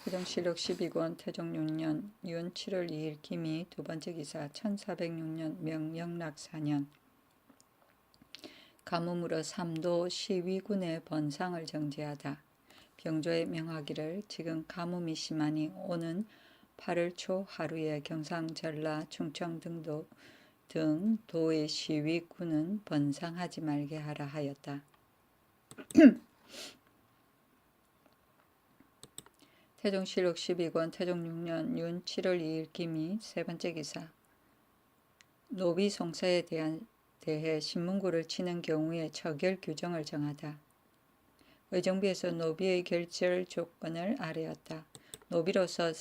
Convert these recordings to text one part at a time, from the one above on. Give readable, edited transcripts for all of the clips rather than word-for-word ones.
태종실록 12권 태종 6년 윤 7월 2일 김이 두 번째 기사 1406년 명영락 4년 가뭄으로 삼도 시위군의 번상을 정지하다. 병조에 명하기를 지금 가뭄이 심하니 오는 8월 초 하루에 경상 전라 충청 등 도의 시위군은 번상하지 말게 하라 하였다. 태종실록 12권 태종 6년 윤 7월 2일 김이 세 번째 기사 노비 송사에 대해 신문고를 치는 경우에 처결 규정을 정하다. 의정부에서 노비의 결절 조건을 아뢰었다. 노비로서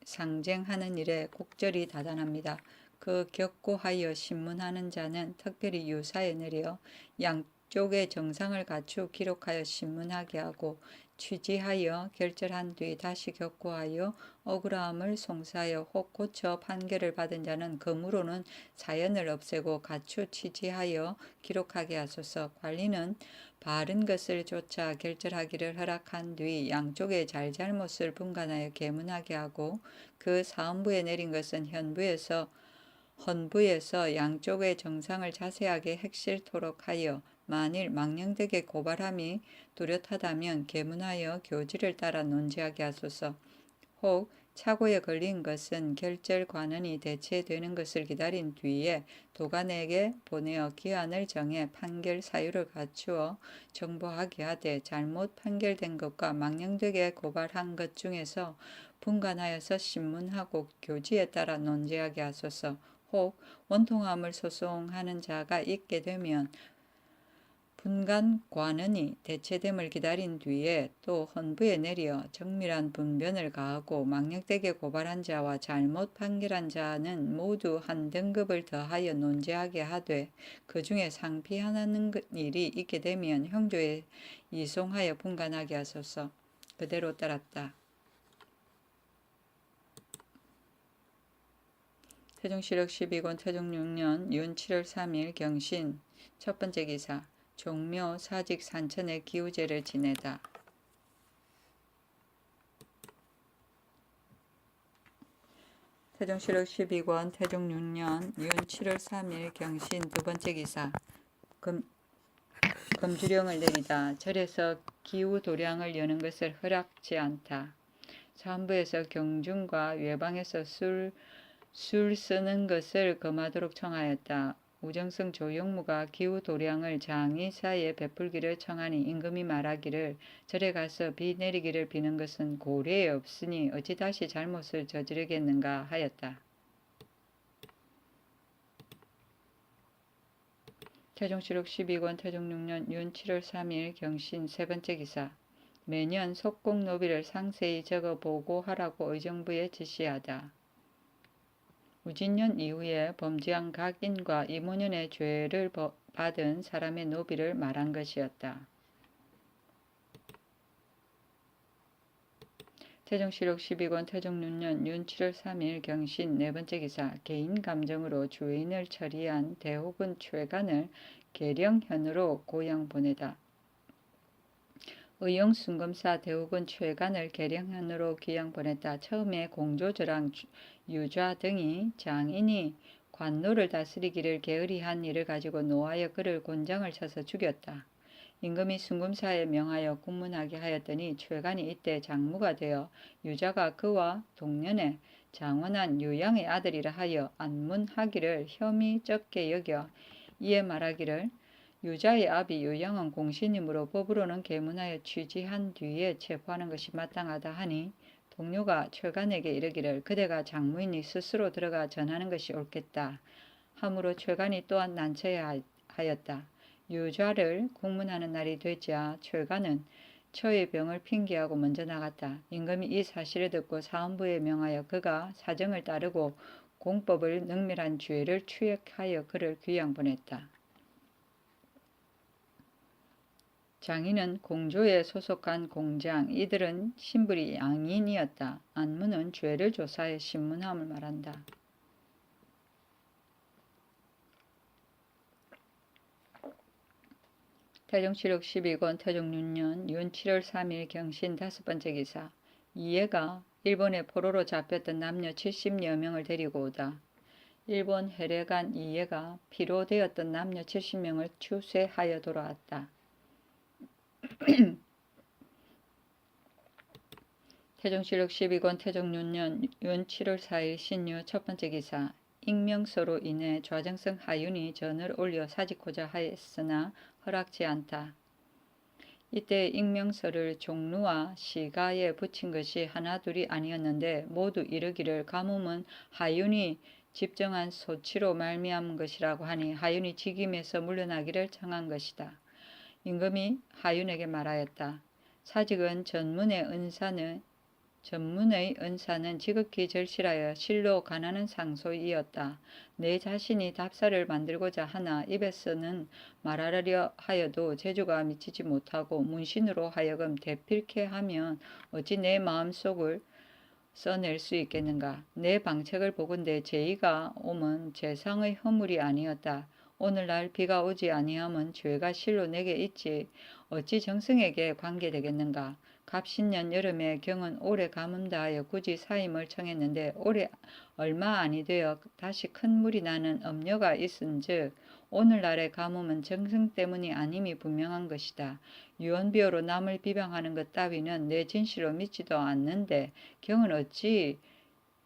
상쟁하는 일에 곡절이 다단합니다. 그 격고하여 신문하는 자는 특별히 유사에 내려 양쪽의 정상을 갖추어 기록하여 신문하게 하고 취지하여 결절한 뒤 다시 격고하여 억울함을 송사하여 혹 고쳐 판결을 받은 자는 금으로는 사연을 없애고 갖추 취지하여 기록하게 하소서. 관리는 바른 것을 쫓아 결절하기를 허락한 뒤 양쪽의 잘잘못을 분간하여 계문하게 하고 그 사헌부에 내린 것은 헌부에서 양쪽의 정상을 자세하게 핵실토록 하여 만일 망령되게 고발함이 뚜렷하다면 계문하여 교지를 따라 논지하게 하소서. 혹 착오에 걸린 것은 결절관원이 대체되는 것을 기다린 뒤에 도관에게 보내어 기한을 정해 판결 사유를 갖추어 정보하게 하되 잘못 판결된 것과 망령되게 고발한 것 중에서 분간하여서 신문하고 교지에 따라 논지하게 하소서. 혹 원통함을 소송하는 자가 있게 되면 분간관원이 대체됨을 기다린 뒤에 또 헌부에 내려 정밀한 분변을 가하고 망령되게 고발한 자와 잘못 판결한 자는 모두 한 등급을 더하여 논지하게 하되 그 중에 상피하는 일이 있게 되면 형조에 이송하여 분간하게 하소서. 그대로 따랐다. 태종실록 12권 태종 6년 윤 7월 3일 경신 첫 번째 기사 종묘 사직 산천의 기우제를 지내다. 태종실록 12권 태종 6년 윤 7월 3일 경신 두 번째 기사 금주령을 내리다. 절에서 기우 도량을 여는 것을 허락지 않다. 사헌부에서 경중과 외방에서 술 쓰는 것을 금하도록 청하였다. 우정성 조용무가 기우 도량을 장의사에 베풀기를 청하니 임금이 말하기를 절에 가서 비 내리기를 비는 것은 고래에 없으니 어찌 다시 잘못을 저지르겠는가 하였다. 태종실록 12권 태종 6년 윤 7월 3일 경신 세 번째 기사 매년 속공노비를 상세히 적어 보고하라고 의정부에 지시하다. 우진년 이후에 범죄한 각인과 이모년의 죄를 받은 사람의 노비를 말한 것이었다. 태종실록 12권 태종 6년 윤 7월 3일 경신 네 번째 기사 개인 감정으로 주인을 처리한 대혹은 최간을 계령현으로 고향 보내다. 의용순검사 대혹은 최간을 계령현으로 귀양 보냈다. 처음에 공조저랑 유좌 등이 장인이 관노를 다스리기를 게으리한 일을 가지고 노하여 그를 곤장을 쳐서 죽였다. 임금이 순검사에 명하여 국문하게 하였더니 최간이 이때 장무가 되어 유자가 그와 동년에 장원한 유양의 아들이라 하여 안문하기를 혐의 적게 여겨 이에 말하기를 유자의 아비 유양은 공신이므로 법으로는 계문하여 취지한 뒤에 체포하는 것이 마땅하다 하니 동료가 최간에게 이르기를 그대가 장무이니 스스로 들어가 전하는 것이 옳겠다 하므로 최간이 또한 난처해 하였다. 유좌를 국문하는 날이 되자 최간은 처의 병을 핑계하고 먼저 나갔다. 임금이 이 사실을 듣고 사헌부에 명하여 그가 사정을 따르고 공법을 능멸한 죄를 추역하여 그를 귀양 보냈다. 장인은 공조에 소속한 공장, 이들은 신불이 양인이었다. 안문은 죄를 조사해 신문함을 말한다. 태종실록 12권 태종 6년 윤 7월 3일 경신 다섯 번째 기사 이해가 일본의 포로로 잡혔던 남녀 70여 명을 데리고 오다. 일본 해력간 이해가 피로되었던 남녀 70명을 추쇄하여 돌아왔다. 태종실록 12권 태종 6년 윤 7월 4일 신유 첫 번째 기사. 익명서로 인해 좌정성 하윤이 전을 올려 사직고자 하였으나 허락지 않다. 이때 익명서를 종루와 시가에 붙인 것이 하나둘이 아니었는데 모두 이르기를 가뭄은 하윤이 집정한 소치로 말미암은 것이라고 하니 하윤이 직임에서 물러나기를 청한 것이다. 임금이 하윤에게 말하였다. 사직은 전문의 은사는 지극히 절실하여 실로 가난한 상소이었다. 내 자신이 답사를 만들고자 하나 입에서는 말하려 하여도 재주가 미치지 못하고 문신으로 하여금 대필케 하면 어찌 내 마음속을 써낼 수 있겠는가. 내 방책을 보건대 제의가 오면 재상의 허물이 아니었다. 오늘날 비가 오지 아니함은 죄가 실로 내게 있지 어찌 정승에게 관계되겠는가. 갑신년 여름에 경은 올해 가뭄다 하여 굳이 사임을 청했는데 올해 얼마 아니 되어 다시 큰 물이 나는 엄려가 있은즉 오늘날의 가뭄은 정승 때문이 아님이 분명한 것이다. 유언비어로 남을 비방하는 것 따위는 내 진실로 믿지도 않는데 경은 어찌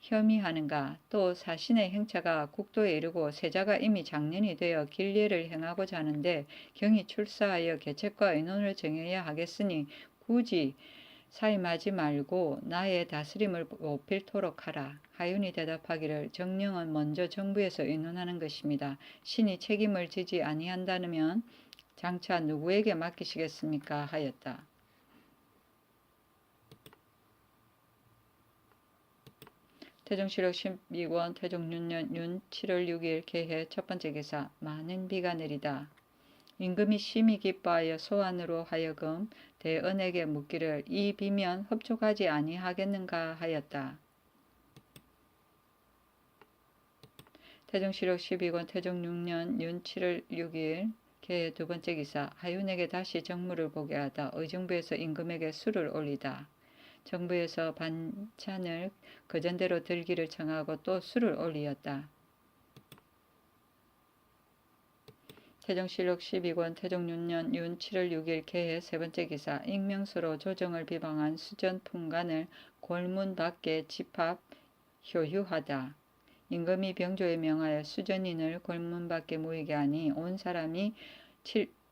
혐의하는가. 또 사신의 행차가 국도에 이르고 세자가 이미 장년이 되어 길례를 행하고자 하는데 경이 출사하여 계책과 의논을 정해야 하겠으니 굳이 사임하지 말고 나의 다스림을 높일토록 하라. 하윤이 대답하기를 정령은 먼저 정부에서 의논하는 것입니다. 신이 책임을 지지 아니한다면 장차 누구에게 맡기시겠습니까? 하였다. 태종실록 12권 태종 6년 윤 7월 6일 개해 첫 번째 기사. 많은 비가 내리다. 임금이 심히 기뻐하여 소환으로 하여금 대언에게 묻기를 이 비면 흡족하지 아니하겠는가 하였다. 태종실록 12권 태종 6년 윤 7월 6일 개해 두 번째 기사. 하윤에게 다시 정무를 보게 하다. 의정부에서 임금에게 술을 올리다. 정부에서 반찬을 그전대로 들기를 청하고 또 술을 올리었다. 태종실록 12권 태종 6년 윤 7월 6일 개해 세 번째 기사. 익명서로 조정을 비방한 수전풍간을 골문 밖에 집합 효유하다. 임금이 병조에 명하여 수전인을 골문 밖에 모이게 하니 온 사람이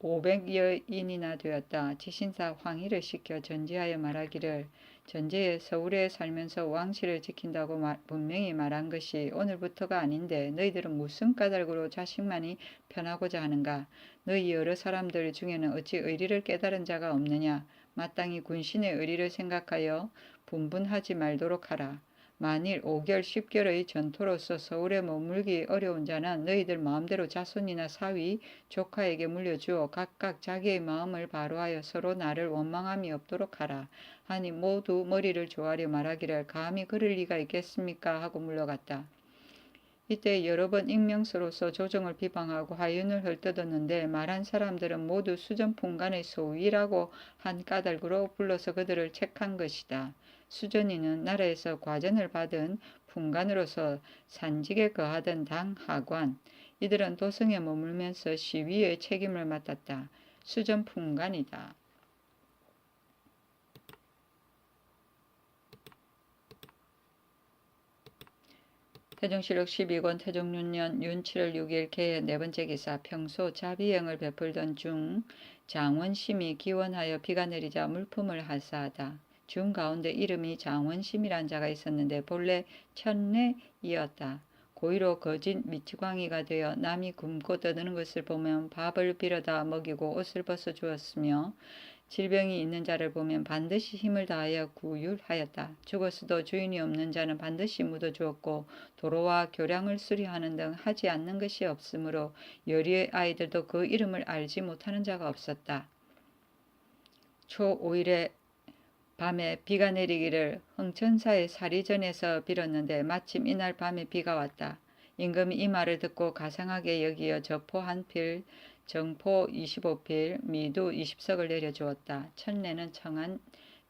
500여인이나 되었다. 지신사 황희를 시켜 전지하여 말하기를 전제에 서울에 살면서 왕실을 지킨다고 분명히 말한 것이 오늘부터가 아닌데 너희들은 무슨 까닭으로 자식만이 편하고자 하는가. 너희 여러 사람들 중에는 어찌 의리를 깨달은 자가 없느냐. 마땅히 군신의 의리를 생각하여 분분하지 말도록 하라. 만일 5개월 10개월의 전토로서 서울에 머물기 어려운 자는 너희들 마음대로 자손이나 사위, 조카에게 물려주어 각각 자기의 마음을 바로하여 서로 나를 원망함이 없도록 하라. 하니 모두 머리를 조아려 말하기를 감히 그럴 리가 있겠습니까? 하고 물러갔다. 이때 여러 번 익명서로서 조정을 비방하고 하윤을 헐뜯었는데 말한 사람들은 모두 수전풍간의 소위라고 한 까닭으로 불러서 그들을 책한 것이다. 수전이는 나라에서 과전을 받은 풍간으로서 산직에 거하던 당 하관. 이들은 도성에 머물면서 시위의 책임을 맡았다. 수전풍간이다. 태종실록 12권 태종 6년 윤 7월 6일 개해 네 번째 기사. 평소 자비행을 베풀던 중 장원심이 기원하여 비가 내리자 물품을 하사하다. 중 가운데 이름이 장원심이란 자가 있었는데 본래 천내이었다. 고의로 거짓 미치광이가 되어 남이 굶고 떠드는 것을 보면 밥을 빌어다 먹이고 옷을 벗어 주었으며 질병이 있는 자를 보면 반드시 힘을 다하여 구휼하였다. 죽었어도 주인이 없는 자는 반드시 묻어주었고 도로와 교량을 수리하는 등 하지 않는 것이 없으므로 여리의 아이들도 그 이름을 알지 못하는 자가 없었다. 초 5일에 밤에 비가 내리기를 흥천사의 사리전에서 빌었는데 마침 이날 밤에 비가 왔다. 임금이 이 말을 듣고 가상하게 여기어 저포 한 필, 정포 25필, 미두 20석을 내려주었다. 천내는 청한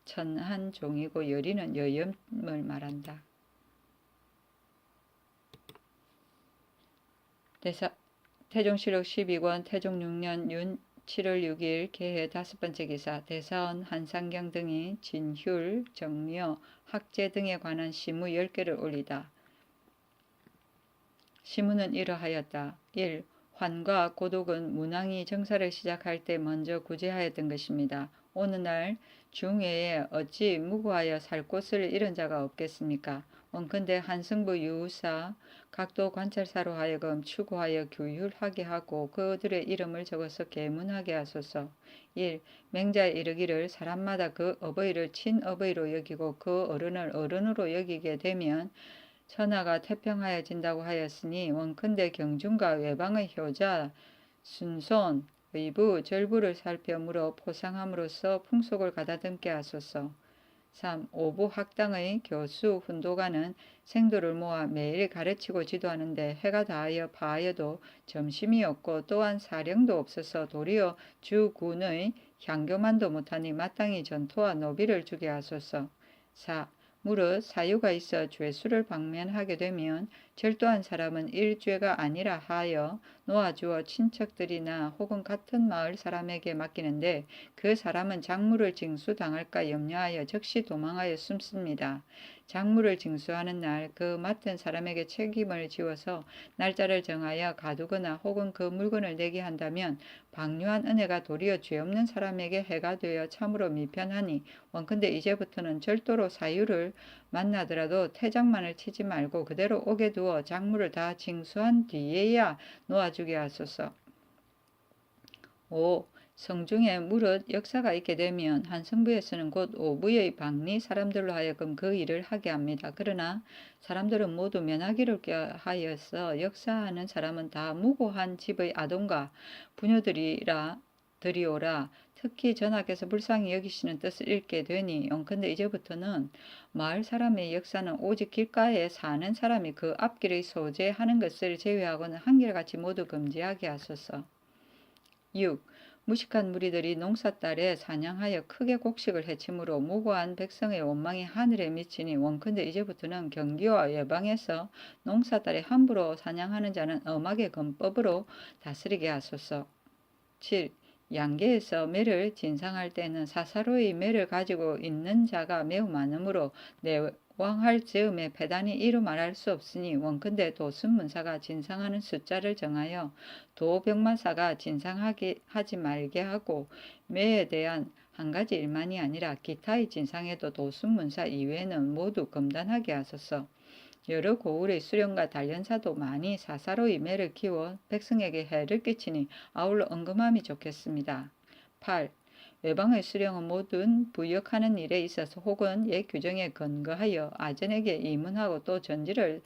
천한 종이고 여리는 여염을 말한다. 태종실록 12권 태종 6년 윤 7월 6일 개해 5번째 기사 대사원 한상경 등이 진휼, 정묘, 학제 등에 관한 시무 10개를 올리다. 시무는 이러하였다. 1. 환과 고독은 문왕이 정사를 시작할 때 먼저 구제하였던 것입니다. 오느 날 중외에 어찌 무고하여 살 곳을 잃은 자가 없겠습니까? 원컨대 한승부 유사 각도 관찰사로 하여금 추구하여 규율하게 하고 그들의 이름을 적어서 계문하게 하소서. 1. 맹자에 이르기를 사람마다 그 어버이를 친어버이로 여기고 그 어른을 어른으로 여기게 되면 천하가 태평하여진다고 하였으니 원컨대 경중과 외방의 효자, 순손, 의부, 절부를 살펴 물어 포상함으로써 풍속을 가다듬게 하소서. 3. 오부 학당의 교수, 훈도가는 생도를 모아 매일 가르치고 지도하는데 해가 닿아여 파하여도 점심이 없고 또한 사령도 없어서 도리어 주군의 향교만도 못하니 마땅히 전토와 노비를 주게 하소서. 4. 무릇 사유가 있어 죄수를 방면하게 되면 절도한 사람은 일죄가 아니라 하여 놓아주어 친척들이나 혹은 같은 마을 사람에게 맡기는데 그 사람은 작물을 징수당할까 염려하여 즉시 도망하여 숨습니다. 작물을 징수하는 날 그 맡은 사람에게 책임을 지워서 날짜를 정하여 가두거나 혹은 그 물건을 내게 한다면 방류한 은혜가 도리어 죄 없는 사람에게 해가 되어 참으로 미편하니 원컨대 이제부터는 절도로 사유를 만나더라도 태장만을 치지 말고 그대로 옥에 두어 작물을 다 징수한 뒤에야 놓아주게 하소서. 5. 성중에 무릇 역사가 있게 되면 한성부에서는 곧 오부의 방리 사람들로 하여금 그 일을 하게 합니다. 그러나 사람들은 모두 면하기를 꾀하여서 역사하는 사람은 다 무고한 집의 아동과 부녀들이오라. 특히 전하께서 불쌍히 여기시는 뜻을 읽게 되니 영컨대 이제부터는 마을 사람의 역사는 오직 길가에 사는 사람이 그 앞길의 소재하는 것을 제외하고는 한결같이 모두 금지하게 하소서. 6. 무식한 무리들이 농사딸에 사냥하여 크게 곡식을 해치므로 무고한 백성의 원망이 하늘에 미치니 원컨대 이제부터는 경기와 외방에서 농사딸에 함부로 사냥하는 자는 엄하게 검법으로 다스리게 하소서. 7. 양계에서 매를 진상할 때는 사사로이 매를 가지고 있는 자가 매우 많으므로 내왕할 즈음에 패단이 이루 말할 수 없으니 원컨대 도순문사가 진상하는 숫자를 정하여 도병마사가 진상하지 말게 하고 매에 대한 한 가지 일만이 아니라 기타의 진상에도 도순문사 이외에는 모두 검단하게 하소서. 여러 고을의 수령과 단련사도 많이 사사로이 매를 키워 백성에게 해를 끼치니 아울러 언금함이 좋겠습니다. 8. 외방의 수령은 모든 부역하는 일에 있어서 혹은 옛 규정에 근거하여 아전에게 이문하고 또 전지를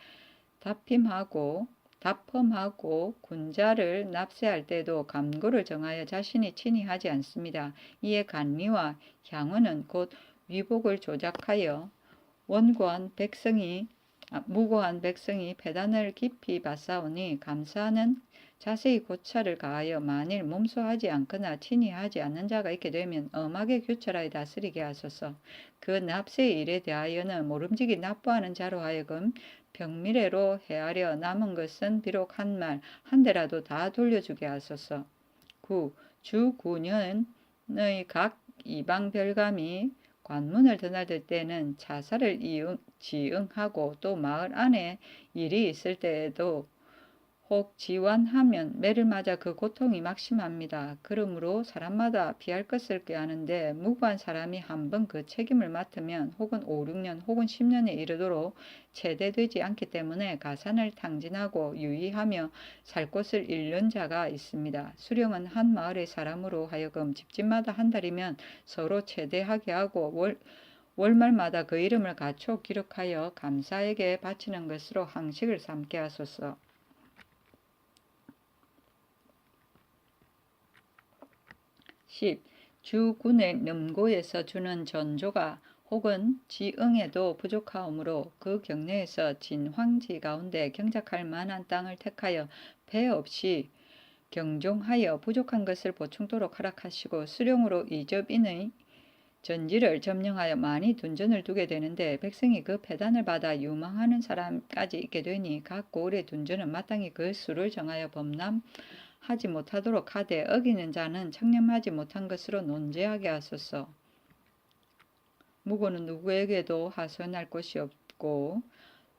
답험하고 군자를 납세할 때도 감고를 정하여 자신이 친히 하지 않습니다. 이에 간리와 향언은 곧 위복을 조작하여 무고한 백성이 배단을 깊이 받사오니 감사는 자세히 고찰을 가하여 만일 몸소하지 않거나 친히 하지 않는 자가 있게 되면 엄하게 규찰하여 다스리게 하소서. 그 납세의 일에 대하여는 모름지기 납부하는 자로 하여금 병미래로 헤아려 남은 것은 비록 한 말 한 대라도 다 돌려주게 하소서. 9. 주 9년의 각 이방 별감이 관문을 드나들 때는 자사를 지응하고 또 마을 안에 일이 있을 때에도 혹 지완하면 매를 맞아 그 고통이 막심합니다. 그러므로 사람마다 피할 것을 꾀하는데 무고한 사람이 한번 그 책임을 맡으면 혹은 5, 6년 혹은 10년에 이르도록 체대되지 않기 때문에 가산을 탕진하고 유의하며 살 곳을 잃는 자가 있습니다. 수령은 한 마을의 사람으로 하여금 집집마다 한 달이면 서로 체대하게 하고 월말마다 그 이름을 가축 기록하여 감사에게 바치는 것으로 항식을 삼게 하소서. 10. 주군의 넘고에서 주는 전조가 혹은 지응에도 부족하오므로 그 경내에서 진황지 가운데 경작할 만한 땅을 택하여 배 없이 경종하여 부족한 것을 보충토록 허락하시고 수령으로 이접인의 전지를 점령하여 많이 둔전을 두게 되는데 백성이 그 패단을 받아 유망하는 사람까지 있게 되니 각 고을의 둔전은 마땅히 그 수를 정하여 범람하지 못하도록 하되 어기는 자는 청렴하지 못한 것으로 논제하게 하소서. 무고는 누구에게도 하소연할 곳이 없고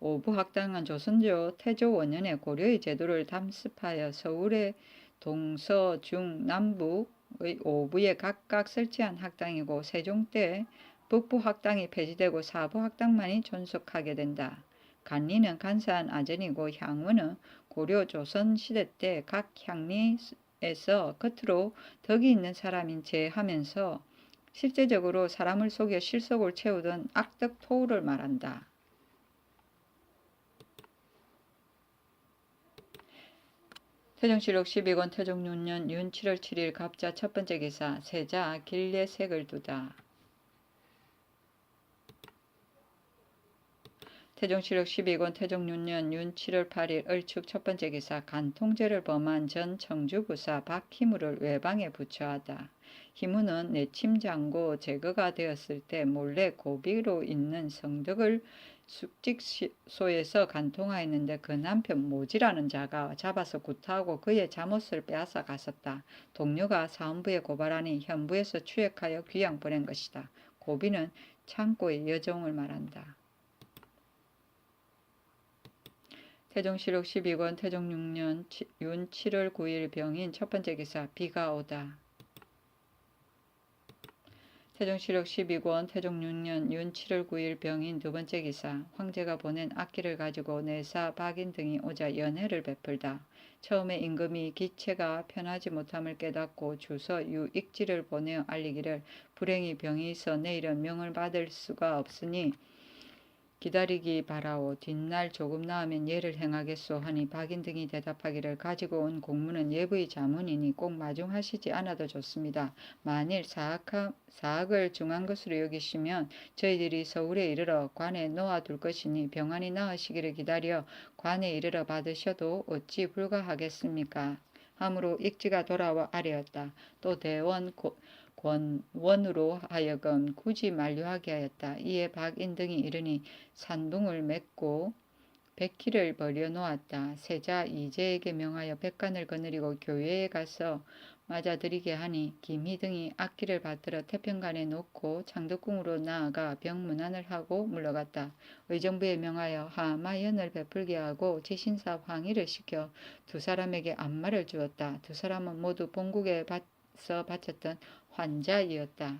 오부학당은 조선조 태조 원년에 고려의 제도를 담습하여 서울의 동서 중 남북의 오부에 각각 설치한 학당이고 세종 때 북부 학당이 폐지되고 사부 학당만이 존속하게 된다. 간리는 간사한 아전이고 향원은 고려 조선 시대 때 각 향리에서 겉으로 덕이 있는 사람인 체 하면서 실제적으로 사람을 속여 실속을 채우던 악덕 토우를 말한다. 태종실록 12권 태종 6년 윤 7월 7일 갑자 첫 번째 기사 세자 길례 색을 두다. 태종실록 12권 태종 6년 윤 7월 8일 을축 첫 번째 기사 간통죄를 범한 전 청주부사 박희무를 외방에 부처하다. 희무는 내침장고 제거가 되었을 때 몰래 고비로 있는 성덕을 숙직소에서 간통하였는데 그 남편 모지라는 자가 잡아서 구타하고 그의 잠옷을 빼앗아 갔었다. 동료가 사헌부에 고발하니 현부에서 추획하여 귀양 보낸 것이다. 고비는 창고의 여종을 말한다. 태종실록 12권 태종 6년 윤 7월 9일 병인 첫 번째 기사 비가 오다. 태종실록 12권 태종 6년 윤 7월 9일 병인 두 번째 기사 황제가 보낸 악기를 가지고 내사 박인 등이 오자 연회를 베풀다. 처음에 임금이 기체가 편하지 못함을 깨닫고 주서 유익지를 보내어 알리기를 불행히 병이 있어 내일은 명을 받을 수가 없으니 기다리기 바라오. 뒷날 조금 나으면 예를 행하겠소 하니 박인 등이 대답하기를 가지고 온 공문은 예부의 자문이니 꼭 마중하시지 않아도 좋습니다. 만일 사학을 중한 것으로 여기시면 저희들이 서울에 이르러 관에 놓아둘 것이니 병환이 나으시기를 기다려 관에 이르러 받으셔도 어찌 불가하겠습니까? 하므로 익지가 돌아와 아뢰었다. 또 대원 권원으로 하여금 굳이 만류하게 하였다. 이에 박인 등이 이르니 산둥을 맺고 백희를 버려놓았다. 세자 이재에게 명하여 백관을 거느리고 교회에 가서 맞아들이게 하니 김희 등이 악기를 받들어 태평관에 놓고 창덕궁으로 나아가 병문안을 하고 물러갔다. 의정부에 명하여 하마연을 베풀게 하고 지신사 황희를 시켜 두 사람에게 안마를 주었다. 두 사람은 모두 본국에서 바쳤던 환자이었다.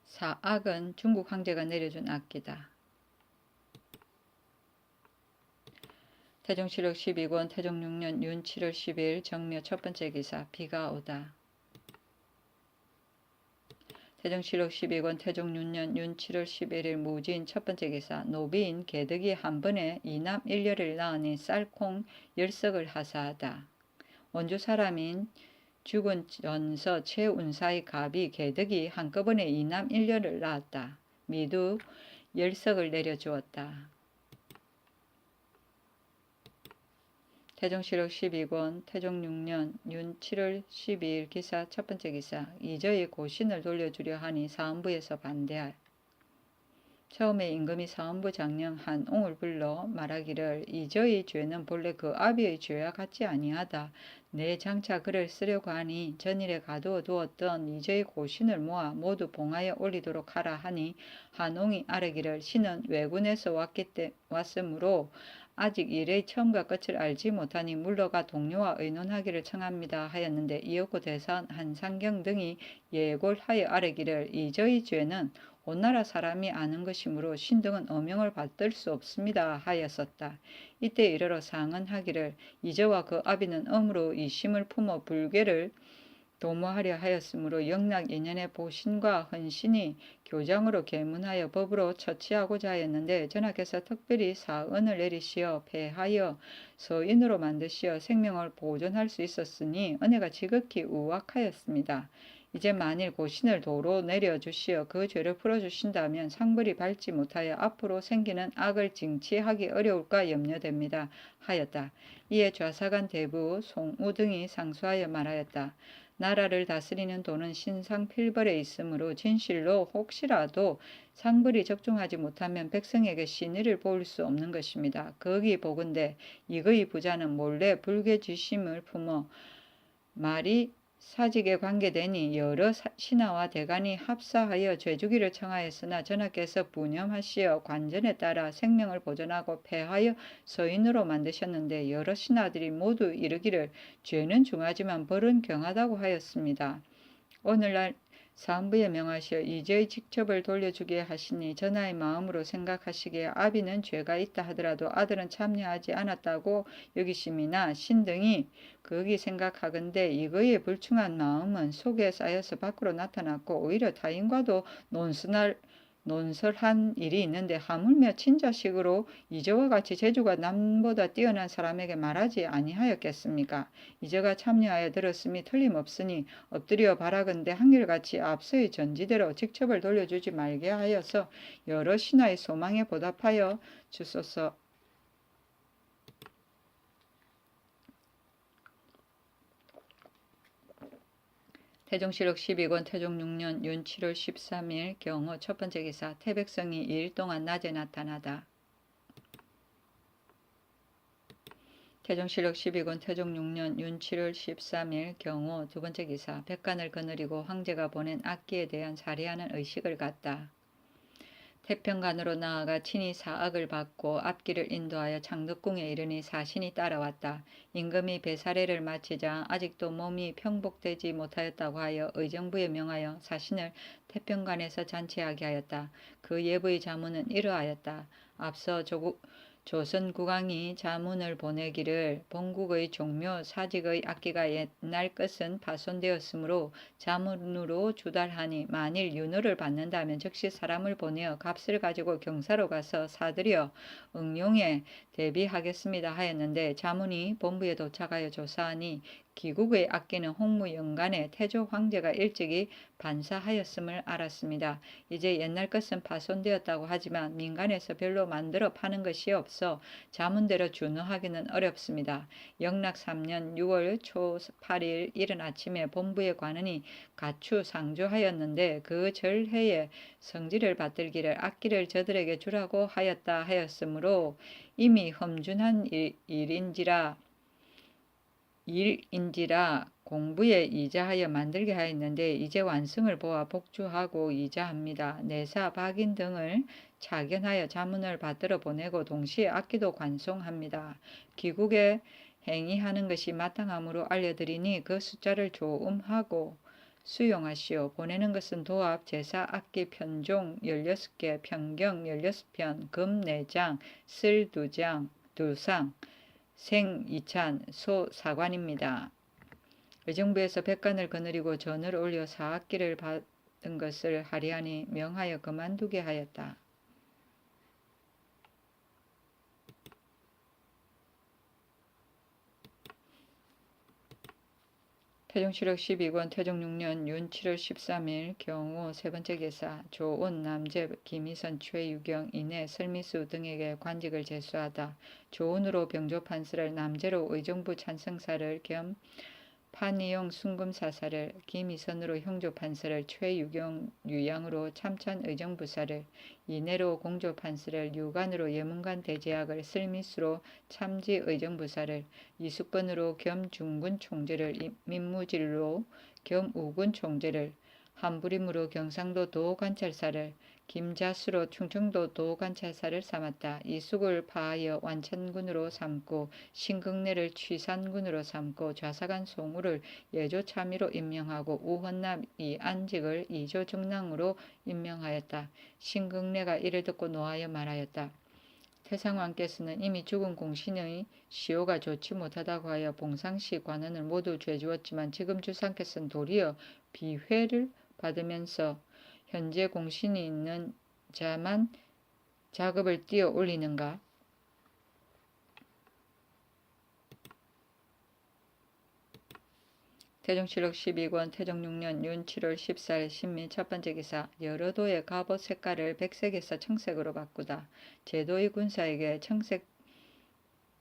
사악은 중국 황제가 내려준 악기다. 태종실록 12권 태종 6년 윤 7월 10일 정묘 첫 번째 기사 비가 오다. 태종실록 12권 태종 6년 윤 7월 11일 무진 첫 번째 기사 노비인 개덕이 한 번에 이남 일녀를 낳으니 쌀콩 10석을 하사하다. 원주 사람인 죽은 전서 최운사의 갑이 개덕이 한꺼번에 이남 일녀를 낳았다. 미두 10석을 내려주었다. 태종실록 12권 태종 6년 윤 7월 12일 기사 첫 번째 기사 이저의 고신을 돌려주려 하니 사헌부에서 반대할. 처음에 임금이 사헌부 장령 한옹을 불러 말하기를 이저의 죄는 본래 그 아비의 죄와 같지 아니하다. 내 장차 그를 쓰려고 하니 전일에 가두어 두었던 이저의 고신을 모아 모두 봉하여 올리도록 하라 하니 한옹이 아뢰기를 신은 외군에서 왔으므로 아직 일의 처음과 끝을 알지 못하니 물러가 동료와 의논하기를 청합니다 하였는데 이윽고 대사원 한상경 등이 예골하여 아뢰기를 이저의 죄는 온나라 사람이 아는 것이므로 신등은 어명을 받들 수 없습니다 하였었다. 이때 이르러 상언하기를 이저와 그 아비는 엄으로 이심을 품어 불괴를 도모하려 하였으므로 영락 2년의 보신과 헌신이 교장으로 계문하여 법으로 처치하고자 하였는데 전하께서 특별히 사언을 내리시어 폐하여 서인으로 만드시어 생명을 보존할 수 있었으니 은혜가 지극히 우악하였습니다. 이제 만일 고신을 도로 내려주시어 그 죄를 풀어주신다면 상벌이 밟지 못하여 앞으로 생기는 악을 징치하기 어려울까 염려됩니다 하였다. 이에 좌사간 대부 송우 등이 상수하여 말하였다. 나라를 다스리는 도는 신상필벌에 있으므로 진실로 혹시라도 상벌이 적중하지 못하면 백성에게 신의를 보일 수 없는 것입니다. 거기 보건대 이의 부자는 몰래 불계지심을 품어 말이 사직에 관계되니 여러 신하와 대간이 합사하여 죄주기를 청하였으나 전하께서 분념하시어 관전에 따라 생명을 보존하고 폐하여 서인으로 만드셨는데 여러 신하들이 모두 이르기를 죄는 중하지만 벌은 경하다고 하였습니다. 오늘날 사헌부에 명하시어 이제의 직첩을 돌려주게 하시니 전하의 마음으로 생각하시기에 아비는 죄가 있다 하더라도 아들은 참여하지 않았다고 여기심이나 신등이 거기 생각하건대 이거의 불충한 마음은 속에 쌓여서 밖으로 나타났고 오히려 타인과도 논설한 일이 있는데 하물며 친자식으로 이저와 같이 재주가 남보다 뛰어난 사람에게 말하지 아니하였겠습니까? 이저가 참여하여 들었음이 틀림없으니 엎드려 바라건대 한결같이 앞서의 전지대로 직첩을 돌려주지 말게 하여서 여러 신하의 소망에 보답하여 주소서. 태종실록 12권 태종 6년 윤 7월 13일 경호 첫 번째 기사 태백성이 2일 동안 낮에 나타나다. 태종실록 12권 태종 6년 윤 7월 13일 경호 두 번째 기사 백간을 거느리고 황제가 보낸 악기에 대한 사리하는 의식을 갖다. 태평관으로 나아가 친히 사악을 받고 앞길을 인도하여 창덕궁에 이르니 사신이 따라왔다. 임금이 배사례를 마치자 아직도 몸이 평복되지 못하였다고 하여 의정부에 명하여 사신을 태평관에서 잔치하게 하였다. 그 예부의 자문은 이러하였다. 앞서 조선 국왕이 자문을 보내기를 본국의 종묘 사직의 악기가 옛날 것은 파손되었으므로 자문으로 주달하니 만일 윤허를 받는다면 즉시 사람을 보내어 값을 가지고 경사로 가서 사들여 응용에 대비하겠습니다 하였는데 자문이 본부에 도착하여 조사하니 기국의 악기는 홍무연간에 태조 황제가 일찍이 반사하였음을 알았습니다. 이제 옛날 것은 파손되었다고 하지만 민간에서 별로 만들어 파는 것이 없어 자문대로 준허하기는 어렵습니다. 영락 3년 6월 초 8일 이른 아침에 본부에 관원이 가추 상조하였는데 그 절해에 성지를 받들기를 악기를 저들에게 주라고 하였다 하였으므로 이미 험준한 일인지라 공부에 이자하여 만들게 하였는데 이제 완성을 보아 복주하고 이자합니다. 내사 박인 등을 차견하여 자문을 받들어 보내고 동시에 악기도 관송합니다. 귀국에 행위하는 것이 마땅함으로 알려드리니 그 숫자를 조음하고 수용하시오. 보내는 것은 도합, 제사, 악기, 편종 16개, 편경 16편, 금 4장, 쓸 2장, 2상, 생 2찬, 소 4관입니다. 의정부에서 백관을 거느리고 전을 올려 사악기를 받은 것을 하리하니 명하여 그만두게 하였다. 태종실록 12권 태종 6년 윤 7월 13일 경호 세 번째 기사 조온 남제 김희선 최유경 이내 설미수 등에게 관직을 제수하다. 조온으로 병조판서를 남제로 의정부 찬성사를 겸 판이용 순금사사를 김희선으로 형조판서를 최유경 유양으로 참찬 의정부사를 이내로 공조판서를 유관으로 예문관 대제학을 설미수로 참지 의정부사를 이숙번으로 겸 중군 총재를 민무질로 겸 우군 총재를 한부림으로 경상도 도관찰사를 김자수로 충청도 도관찰사를 삼았다. 이숙을 파하여 완천군으로 삼고 신극내를 취산군으로 삼고 좌사간 송우를 예조참의로 임명하고 우헌남 이안직을 이조정랑으로 임명하였다. 신극내가 이를 듣고 노하여 말하였다. 태상왕께서는 이미 죽은 공신의 시효가 좋지 못하다고 하여 봉상시 관원을 모두 죄주었지만 지금 주상께서는 도리어 비회를 받으면서 현재 공신이 있는 자만 작업을 띄어 올리는가? 태종실록 12권 태종 6년 윤 7월 14일 신미 첫 번째 기사 여러 도의 갑옷 색깔을 백색에서 청색으로 바꾸다. 제도의 군사에게 청색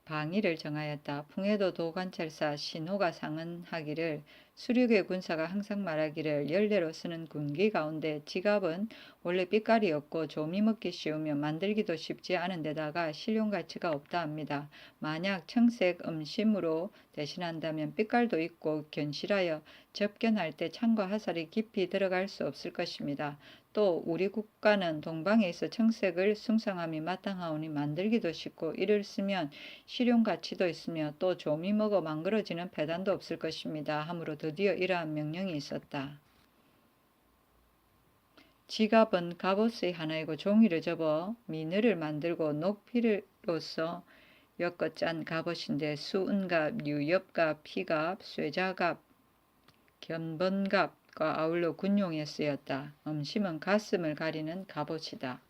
방위를 정하였다. 풍해도 도관찰사 신호가 상언하기를 수륙의 군사가 항상 말하기를 열례로 쓰는 군기 가운데 지갑은 원래 빛깔이 없고 조미 먹기 쉬우며 만들기도 쉽지 않은 데다가 실용 가치가 없다 합니다. 만약 청색 음심으로 대신한다면 빛깔도 있고 견실하여 접견할 때 창과 화살이 깊이 들어갈 수 없을 것입니다. 또 우리 국가는 동방에 있어 청색을 숭상함이 마땅하오니 만들기도 쉽고 이를 쓰면 실용 가치도 있으며 또 조미 먹어 망그러지는 패단도 없을 것입니다. 하므로 드디어 이러한 명령이 있었다. 지갑은 갑옷의 하나이고 종이를 접어 미늘을 만들고 녹피로써 엮어 짠 갑옷인데 수은갑, 유엽갑, 피갑, 쇠자갑, 견번갑과 아울러 군용에 쓰였다. 음심은 가슴을 가리는 갑옷이다.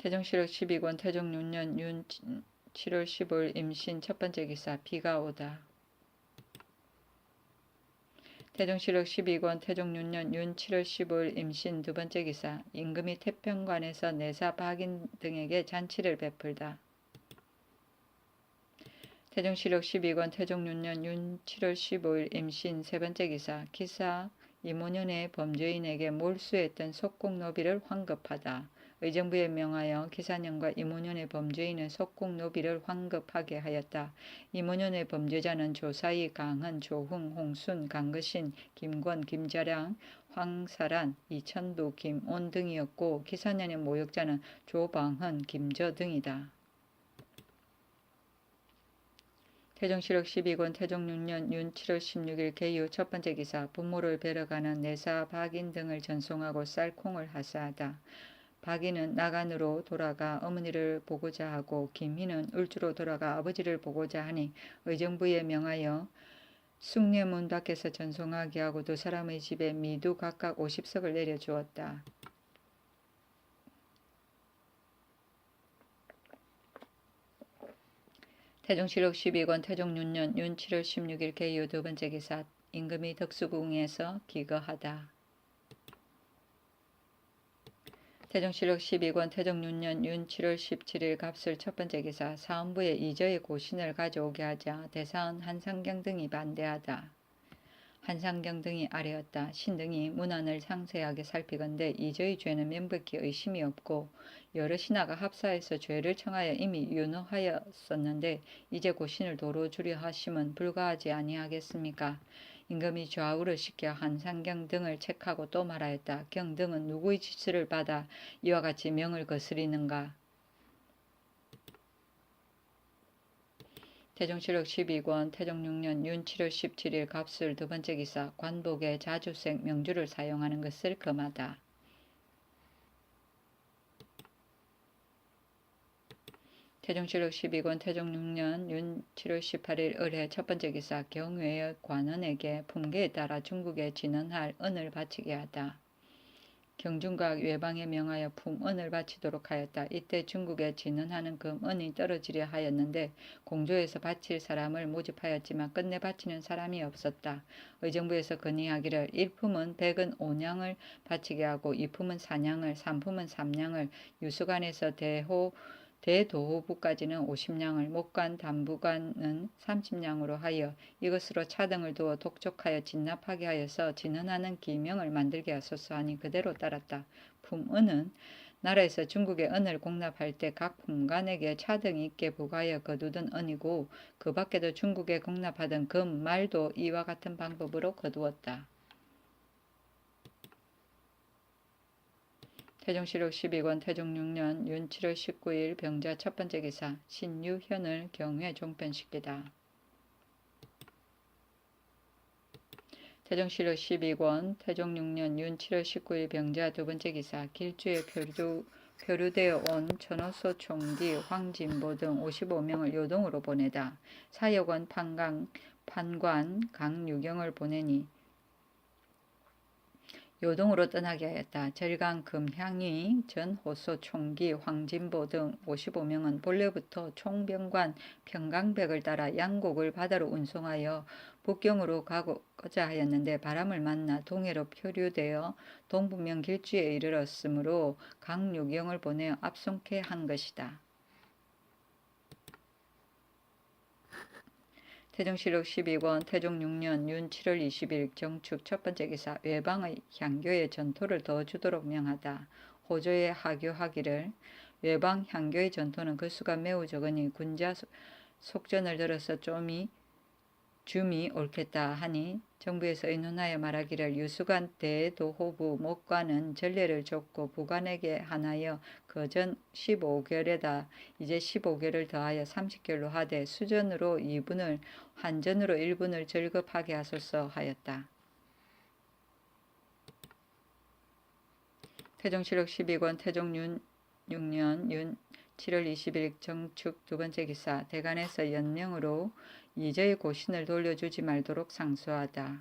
태종실록 12권 태종 6년 윤 7월 15일 임신 첫 번째 기사 비가 오다. 태종실록 12권 태종 6년 윤 7월 15일 임신 두 번째 기사 임금이 태평관에서 내사 박인 등에게 잔치를 베풀다. 태종실록 12권 태종 6년 윤 7월 15일 임신 세 번째 기사 기사 이모년의 범죄인에게 몰수했던 속국노비를 환급하다. 의정부에 명하여 기사년과 이모년의 범죄인은 속국노비를 환급하게 하였다. 이모년의 범죄자는 조사이, 강헌, 조흥, 홍순, 강거신, 김권, 김자량, 황사란, 이천두, 김온 등이었고 기사년의 모욕자는 조방헌, 김저 등이다. 태종실록 12권 태종 6년 윤 7월 16일 개유 첫 번째 기사 부모를 뵈러 가는 내사 박인 등을 전송하고 쌀콩을 하사하다. 박인은 나간으로 돌아가 어머니를 보고자 하고 김희는 울주로 돌아가 아버지를 보고자 하니 의정부에 명하여 숭례문 밖에서 전송하게 하고 두 사람의 집에 미두 각각 50석을 내려주었다. 태종실록 12권 태종 6년 윤 7월 16일 개유 두 번째 기사 임금이 덕수궁에서 기거하다. 태종실록 12권 태종 6년 윤 7월 17일 갑술 첫 번째 기사 사헌부에 이저의 고신을 가져오게 하자 대사원 한상경 등이 반대하다. 한상경 등이 아뢰었다. 신등이 문안을 상세하게 살피건대 이저의 죄는 명백히 의심이 없고 여러 신하가 합사해서 죄를 청하여 이미 윤호하였었는데 이제 고신을 도로 주려 하심은 불가하지 아니하겠습니까? 임금이 좌우를 시켜 한상경 등을 책하고 또 말하였다. 경 등은 누구의 지시를 받아 이와 같이 명을 거스리는가? 태종실록 12권 태종 6년 윤 7월 17일 갑술 두 번째 기사 관복에 자주색 명주를 사용하는 것을 금하다. 태종실록 12권 태종 6년 윤 7월 18일 을해 첫 번째 기사 경외의 관원에게 품계에 따라 중국에 진언할 은을 바치게 하다. 경중각 외방에 명하여 품은을 바치도록 하였다. 이때 중국에 진언하는 금은이 떨어지려 하였는데 공조에서 바칠 사람을 모집하였지만 끝내 바치는 사람이 없었다. 의정부에서 건의하기를 1품은 백은 5냥을 바치게 하고 2품은 4냥을 3품은 3냥을 유수관에서 대도호부까지는 50냥을 목관 단부관은 30냥으로 하여 이것으로 차등을 두어 독촉하여 진납하게 하여서 진언하는 기명을 만들게 하소서 하니 그대로 따랐다. 품은은 나라에서 중국의 은을 공납할 때 각 품관에게 차등 있게 부과하여 거두던 은이고 그 밖에도 중국에 공납하던 금, 말도 이와 같은 방법으로 거두었다. 태종실록 12권 태종 6년 윤 7월 19일 병자 첫 번째 기사 신유현을 경회 종편시키다. 태종실록 12권 태종 6년 윤 7월 19일 병자 두 번째 기사 길주에 표류되어 온 천호소 총기 황진보 등 55명을 요동으로 보내다. 사역원 판관 강유경을 보내니 요동으로 떠나게 하였다. 절강 금향이 전 호소 총기 황진보 등 55명은 본래부터 총병관 평강백을 따라 양곡을 바다로 운송하여 북경으로 가고자 하였는데 바람을 만나 동해로 표류되어 동북면 길주에 이르렀으므로 강유경을 보내어 압송케 한 것이다. 태종실록 12권 태종 6년 윤 7월 20일 정축 첫 번째 기사 외방의 향교의 전토를 더 주도록 명하다. 호조에 하교하기를 외방 향교의 전토는 그 수가 매우 적으니 군자 속전을 들어서 줌이 옳겠다 하니 정부에서 의논하여 말하기를 유수관 대도호부 목관은 전례를 줬고 부관에게 하나여 그전 15결에다 이제 15결을 더하여 30결로 하되 수전으로 2분을 한전으로 1분을 절급하게 하소서 하였다. 태종실록 12권 태종 윤 6년 윤 7월 20일 정축 두 번째 기사 대간에서 연명으로 이저의 고신을 돌려주지 말도록 상소하다.